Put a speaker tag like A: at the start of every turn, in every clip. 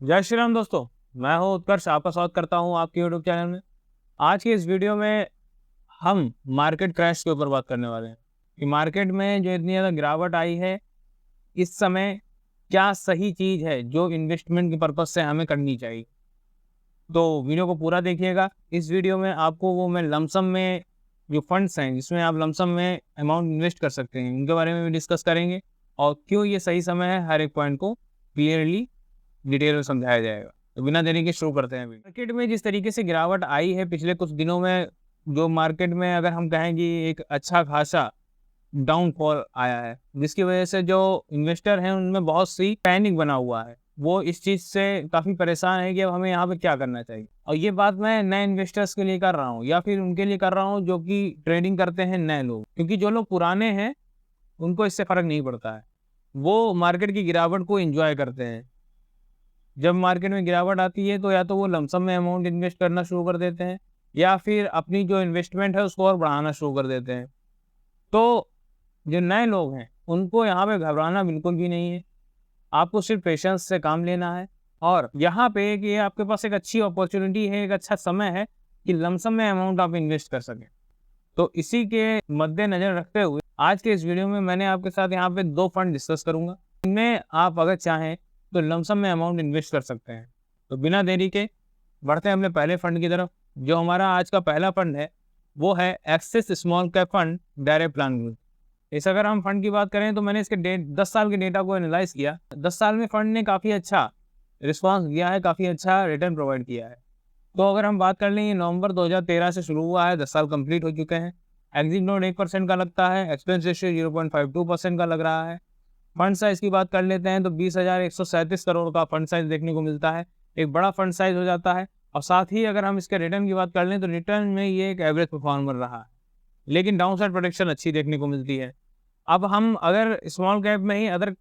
A: जय श्री राम दोस्तों। मैं हूं उत्कर्ष, आपका स्वागत करता हूं आपके यूट्यूब चैनल में। आज की इस वीडियो में हम मार्केट क्रैश के ऊपर बात करने वाले हैं कि मार्केट में जो इतनी ज़्यादा गिरावट आई है इस समय, क्या सही चीज़ है जो इन्वेस्टमेंट के पर्पज़ से हमें करनी चाहिए। तो वीडियो को पूरा देखिएगा। इस वीडियो में आपको वो मैं लमसम में जो फंड्स हैं जिसमें आप लमसम में अमाउंट इन्वेस्ट कर सकते हैं उनके बारे में भी डिस्कस करेंगे और क्यों ये सही समय है, हर एक पॉइंट को क्लियरली डिटेल में समझाया जाएगा। तो बिना देरी के शुरू करते हैं। मार्केट में जिस तरीके से गिरावट आई है पिछले कुछ दिनों में, जो मार्केट में अगर हम कहें कि एक अच्छा खासा डाउनफॉल आया है, जिसकी वजह से जो इन्वेस्टर हैं उनमें बहुत सी पैनिक बना हुआ है। वो इस चीज़ से काफ़ी परेशान है कि अब हमें यहाँ पे क्या करना चाहिए। और ये बात मैं नए इन्वेस्टर्स के लिए कर रहा हूँ या फिर उनके लिए कर रहा हूँ जो कि ट्रेडिंग करते हैं नए लोग, क्योंकि जो लोग पुराने हैं उनको इससे फ़र्क नहीं पड़ता है। वो मार्केट की गिरावट को एंजॉय करते हैं। जब मार्केट में गिरावट आती है तो या तो वो लमसम में अमाउंट इन्वेस्ट करना शुरू कर देते हैं या फिर अपनी जो इन्वेस्टमेंट है उसको और बढ़ाना शुरू कर देते हैं। तो जो नए लोग हैं उनको यहाँ पे घबराना बिल्कुल भी नहीं है। आपको सिर्फ पेशेंस से काम लेना है और यहाँ पे कि आपके पास एक अच्छी अपॉर्चुनिटी है, एक अच्छा समय है कि लमसम में अमाउंट आप इन्वेस्ट कर सकें। तो इसी के मद्देनज़र रखते हुए आज के इस वीडियो में मैंने आपके साथ यहाँ पे 2 फंड डिस्कस करूँगा। इनमें आप अगर चाहें तो लमसम में अमाउंट इन्वेस्ट कर सकते हैं। तो बिना देरी के बढ़ते हैं अपने पहले फंड की तरफ। जो हमारा आज का पहला फंड है वो है axis small cap fund direct plan group. इस अगर हम फंड की बात करें तो मैंने इसके 10 साल के डेटा को एनालाइज़ किया। 10 साल में फंड ने काफ़ी अच्छा रिस्पॉन्स दिया है, काफ़ी अच्छा रिटर्न प्रोवाइड किया है। तो अगर हम बात कर लें, ये नवंबर 2013 से शुरू हुआ है, 10 साल कंप्लीट हो चुके हैं। एग्जिट नोट 1% का लगता है, एक्सपेंस रेशियो 0.52% का लग रहा है। फंड साइज़ की बात कर लेते हैं तो 20,137 करोड़ का फंड साइज़ देखने को मिलता है। एक बड़ा फंड साइज़ हो जाता है और साथ ही अगर हम इसके रिटर्न की बात कर लें तो रिटर्न में ये एक एवरेज परफॉर्मर रहा है, लेकिन डाउनसाइड प्रोटेक्शन अच्छी देखने को मिलती है। अब हम अगर स्मॉल कैप में ही अदर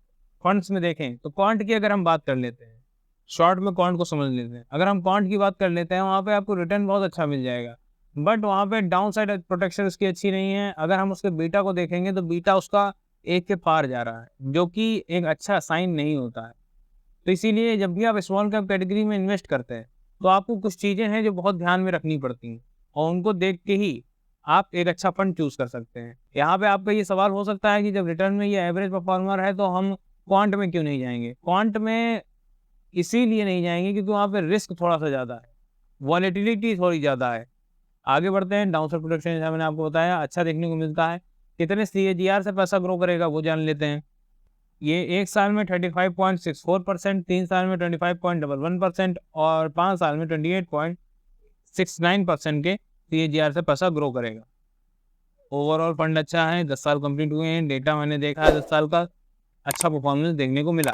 A: फंड्स में देखें तो क्वांट की अगर हम बात कर लेते हैं, शॉर्ट में क्वांट को समझ लेते हैं। अगर हम क्वांट की बात कर लेते हैं वहाँ पे आपको रिटर्न बहुत अच्छा मिल जाएगा, बट वहाँ पे डाउन साइड प्रोटेक्शन उसकी अच्छी नहीं है। अगर हम उसके बीटा को देखेंगे तो बीटा उसका 1 के पार जा रहा है, जो कि एक अच्छा साइन नहीं होता है। तो इसीलिए जब भी आप स्मॉल कैप कैटेगरी में इन्वेस्ट करते हैं तो आपको कुछ चीज़ें हैं जो बहुत ध्यान में रखनी पड़ती हैं और उनको देख के ही आप एक अच्छा फंड चूज़ कर सकते हैं। यहाँ पे आपका ये सवाल हो सकता है कि जब रिटर्न में ये एवरेज परफॉर्मर है तो हम क्वांट में क्यों नहीं जाएँगे? क्वांट में इसीलिए नहीं जाएँगे क्योंकि वहाँ पे रिस्क थोड़ा-सा ज़्यादा है, वॉलेटिलिटी थोड़ी ज़्यादा है। आगे बढ़ते हैं, डाउनसाइड प्रोटेक्शन जैसा मैंने आपको बताया अच्छा देखने को मिलता है। कितने सीएजीआर से पैसा ग्रो करेगा वो जान लेते हैं। ये 1 साल में 35.64%, 3 साल में 25.11% और 5 साल में 28.69% के सीएजीआर से पैसा ग्रो करेगा। ओवरऑल फंड अच्छा है, 10 साल कंप्लीट हुए हैं, डेटा मैंने देखा है 10 साल का, अच्छा परफॉर्मेंस देखने को मिला।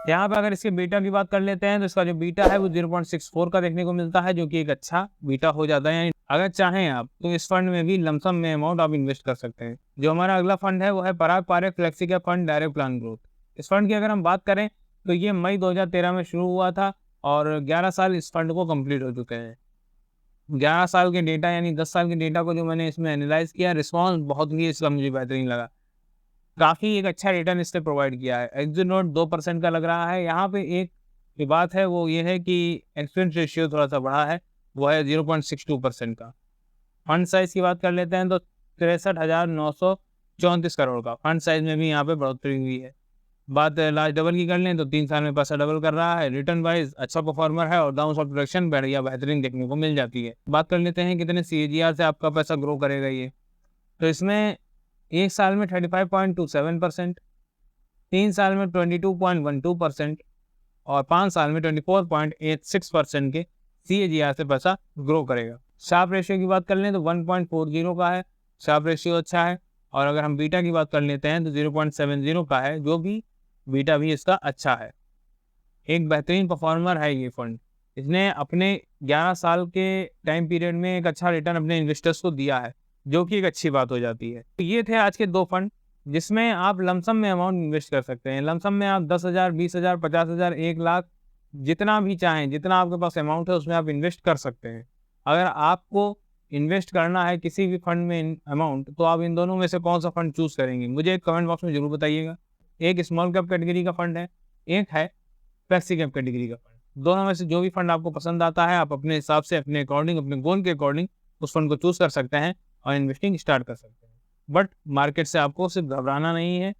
A: यहाँ पे अगर इसके बीटा की बात कर लेते हैं तो इसका जो बीटा है वो 0.64 का देखने को मिलता है, जो कि एक अच्छा बीटा हो जाता है। अगर चाहें आप तो इस फंड में भी लमसम में अमाउंट आप इन्वेस्ट कर सकते हैं। जो हमारा अगला फंड है वो है Parag Parikh flexi cap fund direct plan growth. इस फंड की अगर हम बात करें तो ये मई 2013 में शुरू हुआ था और 11 साल इस फंड को कंप्लीट हो चुके हैं। 11 साल के डेटा यानी 10 साल के डेटा को जो मैंने इसमें एनालाइज़ किया, रिस्पॉन्स बहुत ही इसका मुझे बेहतरीन लगा। काफ़ी एक अच्छा रिटर्न इसने प्रोवाइड किया है। एग्जिट नोट 2% का लग रहा है। यहाँ पे एक जो बात है वो ये है कि एक्सपेंस रेशियो थोड़ा-सा बढ़ा है, वो है 0.62% का। फंड साइज़ की बात कर लेते हैं तो 63,934 करोड़ का फंड साइज़ में भी यहाँ पे बढ़ोतरी हुई है। बात लास्ट डबल की कर लें तो 3 साल में पैसा डबल कर रहा है, रिटर्न वाइज़ अच्छा परफॉर्मर है और डाउनसाइड प्रोटेक्शन बढ़िया बेहतरीन देखने को मिल जाती है। बात कर लेते हैं कितने सीएजीआर से आपका पैसा ग्रो करेगा ये। तो इसमें 1 साल में 35.27%, 3 साल में 22.12% और 5 साल में 24.86% के सीएजीआर से पैसा ग्रो करेगा। शार्प रेशियो की बात कर लें तो 1.40 का है, शार्प रेशियो अच्छा है। और अगर हम बीटा की बात कर लेते हैं तो 0.70 का है, जो भी बीटा भी इसका अच्छा है। एक बेहतरीन परफॉर्मर है ये फंड। इसने अपने 11 साल के टाइम पीरियड में एक अच्छा रिटर्न अपने इन्वेस्टर्स को दिया है, जो कि एक अच्छी बात हो जाती है। तो ये थे आज के 2 फंड जिसमें आप लमसम में अमाउंट इन्वेस्ट कर सकते हैं। लमसम में आप 10,000, 20,000, 50,000, 1 लाख जितना भी चाहें, जितना आपके पास अमाउंट है उसमें आप इन्वेस्ट कर सकते हैं। अगर आपको इन्वेस्ट करना है किसी भी फंड में अमाउंट, तो आप इन दोनों में से कौन-सा फंड चूज़ करेंगे? मुझे कमेंट बॉक्स में ज़रूर बताइएगा। एक स्मॉल कैप कैटेगरी का फंड है, एक है फ्लेक्सी कैप कैटेगरी का फंड। दोनों में से जो भी फंड आपको पसंद आता है, आप अपने हिसाब से, अपने अकॉर्डिंग, अपने गोल के अकॉर्डिंग उस फंड को चूज कर सकते हैं और इन्वेस्टिंग स्टार्ट कर सकते हैं। बट मार्केट से आपको सिर्फ घबराना नहीं है,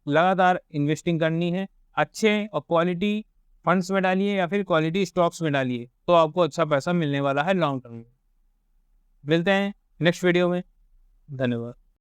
A: लगातार इन्वेस्टिंग करनी है। अच्छे और क्वालिटी फंड्स में डालिए या फिर क्वालिटी स्टॉक्स में डालिए, तो आपको अच्छा पैसा मिलने वाला है लॉन्ग टर्म में। मिलते हैं नेक्स्ट वीडियो में। धन्यवाद।